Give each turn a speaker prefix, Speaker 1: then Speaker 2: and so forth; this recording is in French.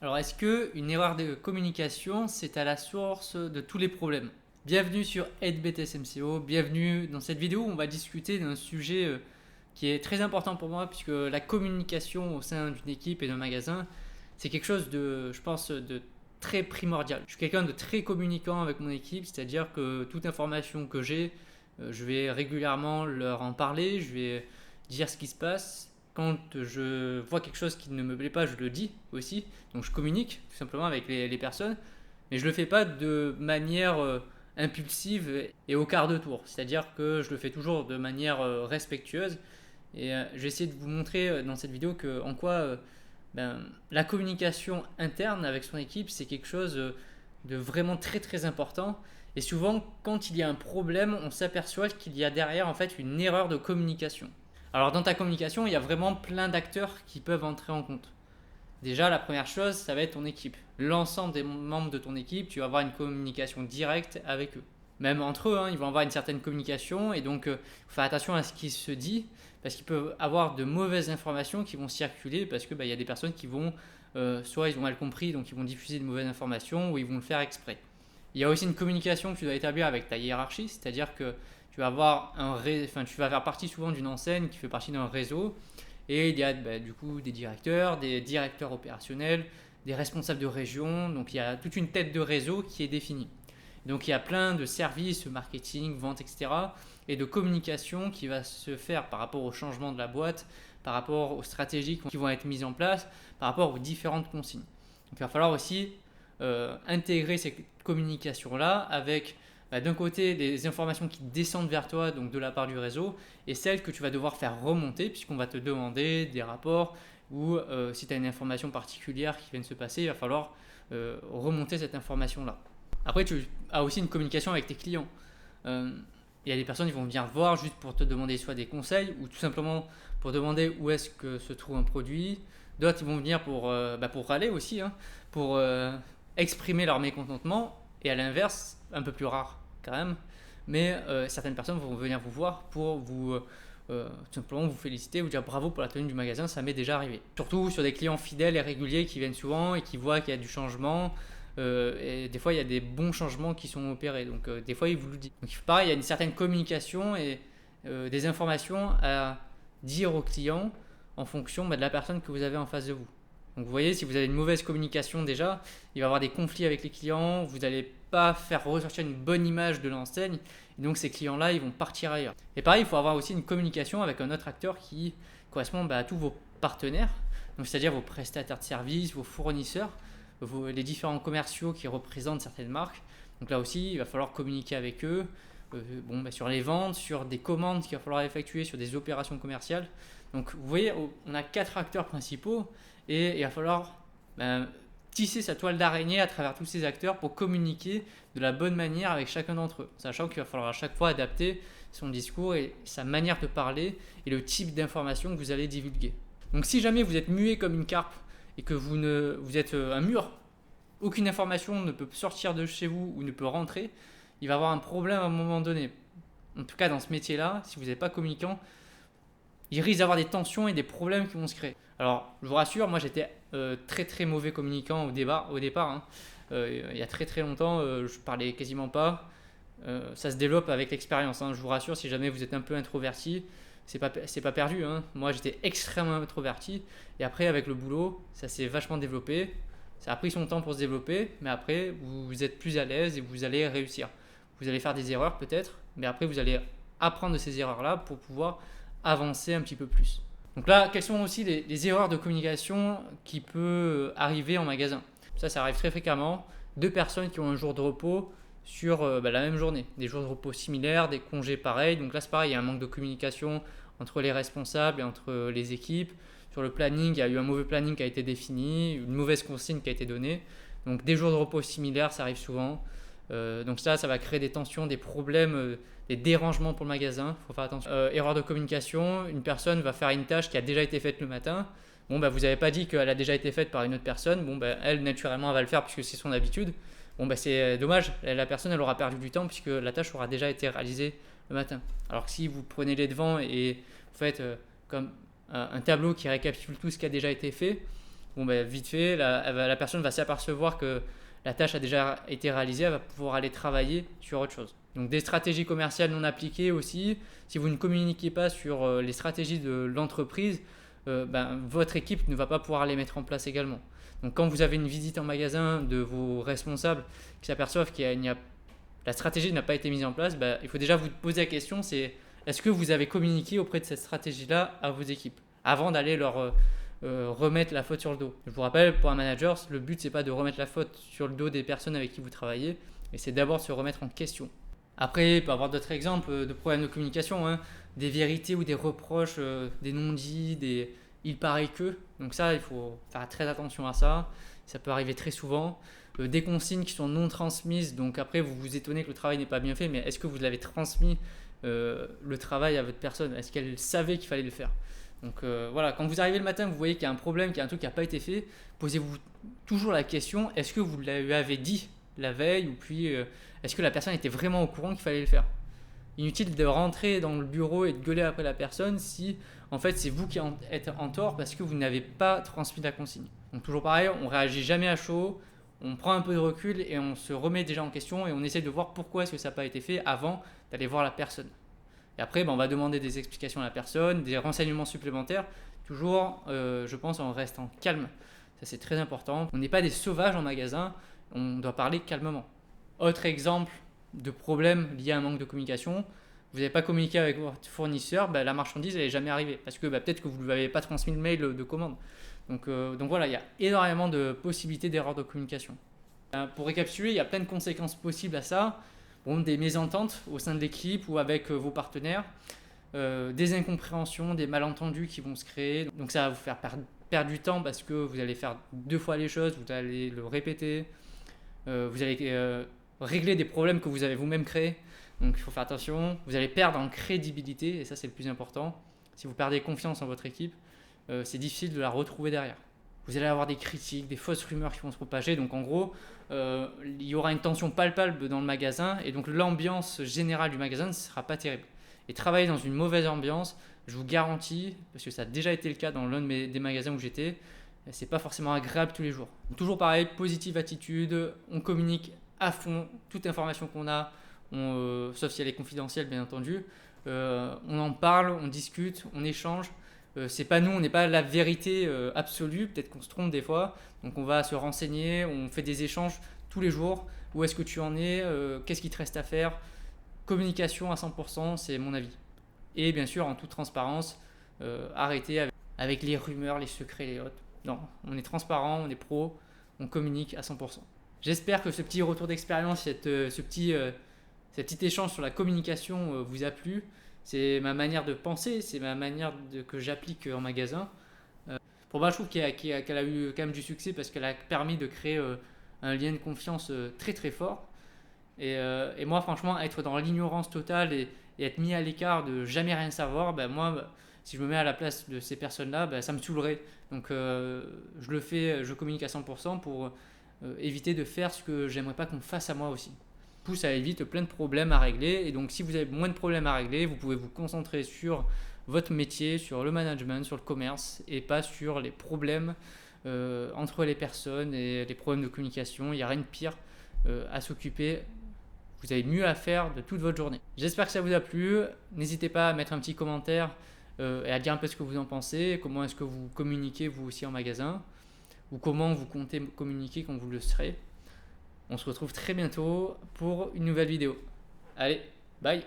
Speaker 1: Alors, est-ce que une erreur de communication, c'est à la source de tous les problèmes? Bienvenue sur 8BTSMCO, bienvenue dans cette vidéo où on va discuter d'un sujet qui est très important pour moi puisque la communication au sein d'une équipe et d'un magasin, c'est quelque chose de, je pense, de très primordial. Je suis quelqu'un de très communicant avec mon équipe, c'est-à-dire que toute information que j'ai, je vais régulièrement leur en parler, je vais dire ce qui se passe. Quand je vois quelque chose qui ne me plaît pas, je le dis aussi. Donc je communique tout simplement avec les personnes, mais je le fais pas de manière impulsive et au quart de tour. C'est-à-dire que je le fais toujours de manière respectueuse. Et je vais essayer de vous montrer dans cette vidéo en quoi la communication interne avec son équipe, c'est quelque chose de vraiment très très important. Et souvent, quand il y a un problème, on s'aperçoit qu'il y a derrière en fait une erreur de communication. Alors dans ta communication, il y a vraiment plein d'acteurs qui peuvent entrer en compte. Déjà, la première chose, ça va être ton équipe. L'ensemble des membres de ton équipe, tu vas avoir une communication directe avec eux. Même entre eux, hein, ils vont avoir une certaine communication et donc il faut faire attention à ce qui se dit parce qu'ils peuvent avoir de mauvaises informations qui vont circuler parce que y a des personnes qui vont, soit ils ont mal compris, donc ils vont diffuser de mauvaises informations ou ils vont le faire exprès. Il y a aussi une communication que tu dois établir avec ta hiérarchie, c'est-à-dire que tu vas avoir tu vas faire partie souvent d'une enseigne qui fait partie d'un réseau et il y a du coup des directeurs opérationnels, des responsables de région. Donc il y a toute une tête de réseau qui est définie. Donc il y a plein de services, marketing, vente, etc. et de communication qui va se faire par rapport au changement de la boîte, par rapport aux stratégies qui vont être mises en place, par rapport aux différentes consignes. Donc il va falloir aussi intégrer ces communications-là avec d'un côté des informations qui descendent vers toi, donc de la part du réseau, et celles que tu vas devoir faire remonter, puisqu'on va te demander des rapports, ou si tu as une information particulière qui vient de se passer, il va falloir remonter cette information-là. Après, tu as aussi une communication avec tes clients. Euh, il y a des personnes qui vont venir te voir juste pour te demander soit des conseils, ou tout simplement pour demander où est-ce que se trouve un produit. D'autres, ils vont venir pour râler aussi, hein, pour exprimer leur mécontentement, et à l'inverse, un peu plus rare quand même, mais certaines personnes vont venir vous voir pour tout simplement vous féliciter, vous dire bravo pour la tenue du magasin, ça m'est déjà arrivé. Surtout sur des clients fidèles et réguliers qui viennent souvent et qui voient qu'il y a du changement. Et des fois, il y a des bons changements qui sont opérés. Donc, des fois, ils vous le disent. Donc, pareil, il y a une certaine communication et des informations à dire aux clients en fonction de la personne que vous avez en face de vous. Donc vous voyez, si vous avez une mauvaise communication déjà, il va y avoir des conflits avec les clients, vous n'allez pas faire ressortir une bonne image de l'enseigne, et donc ces clients-là, ils vont partir ailleurs. Et pareil, il faut avoir aussi une communication avec un autre acteur qui correspond à tous vos partenaires, donc c'est-à-dire vos prestataires de services, vos fournisseurs, les différents commerciaux qui représentent certaines marques. Donc là aussi, il va falloir communiquer avec eux sur les ventes, sur des commandes qu'il va falloir effectuer, sur des opérations commerciales. Donc vous voyez, on a 4 acteurs principaux et il va falloir tisser sa toile d'araignée à travers tous ces acteurs pour communiquer de la bonne manière avec chacun d'entre eux, sachant qu'il va falloir à chaque fois adapter son discours et sa manière de parler et le type d'information que vous allez divulguer. Donc si jamais vous êtes muet comme une carpe et que vous êtes un mur, aucune information ne peut sortir de chez vous ou ne peut rentrer, il va y avoir un problème à un moment donné. En tout cas dans ce métier-là, si vous n'êtes pas communicant, il risque d'avoir des tensions et des problèmes qui vont se créer. Alors, je vous rassure, moi j'étais très très mauvais communicant au départ. Hein. Il y a très très longtemps, je parlais quasiment pas. Ça se développe avec l'expérience. Hein. Je vous rassure, si jamais vous êtes un peu introverti, c'est pas perdu. Hein. Moi j'étais extrêmement introverti. Et après, avec le boulot, ça s'est vachement développé. Ça a pris son temps pour se développer, mais après, vous êtes plus à l'aise et vous allez réussir. Vous allez faire des erreurs peut-être, mais après, vous allez apprendre de ces erreurs-là pour pouvoir avancer un petit peu plus. Donc là, quelles sont aussi les erreurs de communication qui peuvent arriver en magasin? Ça arrive très fréquemment. Deux personnes qui ont un jour de repos sur la même journée. Des jours de repos similaires, des congés pareils. Donc là, c'est pareil, il y a un manque de communication entre les responsables et entre les équipes. Sur le planning, il y a eu un mauvais planning qui a été défini, une mauvaise consigne qui a été donnée. Donc des jours de repos similaires, ça arrive souvent. Donc ça va créer des tensions, des problèmes, des dérangements pour le magasin. Il faut faire attention. Erreur de communication, une personne va faire une tâche qui a déjà été faite le matin. Vous n'avez pas dit qu'elle a déjà été faite par une autre personne. Elle, naturellement, elle va le faire puisque c'est son habitude. C'est dommage. La personne, elle aura perdu du temps puisque la tâche aura déjà été réalisée le matin. Alors que si vous prenez les devants et vous faites comme un tableau qui récapitule tout ce qui a déjà été fait, Bon, ben, vite fait, la personne va s'apercevoir que la tâche a déjà été réalisée, elle va pouvoir aller travailler sur autre chose. Donc des stratégies commerciales non appliquées aussi. Si vous ne communiquez pas sur les stratégies de l'entreprise, votre équipe ne va pas pouvoir les mettre en place également. Donc quand vous avez une visite en magasin de vos responsables qui s'aperçoivent la stratégie n'a pas été mise en place, il faut déjà vous poser la question, c'est est-ce que vous avez communiqué auprès de cette stratégie-là à vos équipes avant d'aller leur remettre la faute sur le dos. Je vous rappelle, pour un manager, le but c'est pas de remettre la faute sur le dos des personnes avec qui vous travaillez, mais c'est d'abord de se remettre en question. Après, il peut y avoir d'autres exemples de problèmes de communication, hein, des vérités ou des reproches, des non-dits, des il paraît que. Donc ça, il faut faire très attention à ça. Ça peut arriver très souvent. Des consignes qui sont non transmises. Donc après, vous vous étonnez que le travail n'est pas bien fait, mais est-ce que vous l'avez transmis le travail à votre personne? Est-ce qu'elle savait qu'il fallait le faire? Donc voilà, quand vous arrivez le matin, vous voyez qu'il y a un problème, qu'il y a un truc qui n'a pas été fait, posez-vous toujours la question, est-ce que vous lui avez dit la veille ou puis est-ce que la personne était vraiment au courant qu'il fallait le faire? Inutile de rentrer dans le bureau et de gueuler après la personne si en fait c'est vous qui êtes en tort parce que vous n'avez pas transmis la consigne. Donc toujours pareil, on réagit jamais à chaud, on prend un peu de recul et on se remet déjà en question et on essaie de voir pourquoi est-ce que ça n'a pas été fait avant d'aller voir la personne. Et après, on va demander des explications à la personne, des renseignements supplémentaires, toujours, je pense, en restant calme. Ça, c'est très important. On n'est pas des sauvages en magasin, on doit parler calmement. Autre exemple de problème lié à un manque de communication, vous n'avez pas communiqué avec votre fournisseur, la marchandise n'est jamais arrivée parce que peut-être que vous ne lui avez pas transmis le mail de commande. Donc voilà, il y a énormément de possibilités d'erreurs de communication. Pour récapituler, il y a plein de conséquences possibles à ça. Bon, des mésententes au sein de l'équipe ou avec vos partenaires, des incompréhensions, des malentendus qui vont se créer. Donc ça va vous faire perdre du temps parce que vous allez faire 2 fois les choses, vous allez le répéter, vous allez régler des problèmes que vous avez vous-même créés. Donc il faut faire attention, vous allez perdre en crédibilité et ça c'est le plus important. Si vous perdez confiance en votre équipe, c'est difficile de la retrouver derrière. Vous allez avoir des critiques, des fausses rumeurs qui vont se propager. Donc en gros, il y aura une tension palpable dans le magasin et donc l'ambiance générale du magasin ne sera pas terrible. Et travailler dans une mauvaise ambiance, je vous garantis, parce que ça a déjà été le cas dans l'un des magasins où j'étais, c'est pas forcément agréable tous les jours. Donc, toujours pareil, positive attitude, on communique à fond toute information qu'on a, sauf si elle est confidentielle bien entendu. On en parle, on discute, on échange. C'est pas nous, on n'est pas la vérité absolue, peut-être qu'on se trompe des fois, donc on va se renseigner, on fait des échanges tous les jours, où est-ce que tu en es, qu'est-ce qu'il te reste à faire, communication à 100%, c'est mon avis. Et bien sûr, en toute transparence, arrêtez avec les rumeurs, les secrets, les autres. Non, on est transparent, on est pro, on communique à 100%. J'espère que ce petit retour d'expérience, ce petit échange sur la communication vous a plu. C'est ma manière de penser, c'est ma manière que j'applique en magasin. Pour moi, je trouve qu'elle a eu quand même du succès parce qu'elle a permis de créer un lien de confiance très très fort. Et moi, franchement, être dans l'ignorance totale et être mis à l'écart de jamais rien savoir, moi, si je me mets à la place de ces personnes-là, ça me saoulerait. Donc, je le fais, je communique à 100% pour éviter de faire ce que j'aimerais pas qu'on me fasse à moi aussi. Ça évite plein de problèmes à régler et donc si vous avez moins de problèmes à régler, vous pouvez vous concentrer sur votre métier, sur le management, sur le commerce et pas sur les problèmes entre les personnes et les problèmes de communication. Il n'y a rien de pire à s'occuper. Vous avez mieux à faire de toute votre journée. J'espère que ça vous a plu. N'hésitez pas à mettre un petit commentaire et à dire un peu ce que vous en pensez. Comment est-ce que vous communiquez vous aussi en magasin ou comment vous comptez communiquer quand vous le serez. On se retrouve très bientôt pour une nouvelle vidéo. Allez, bye!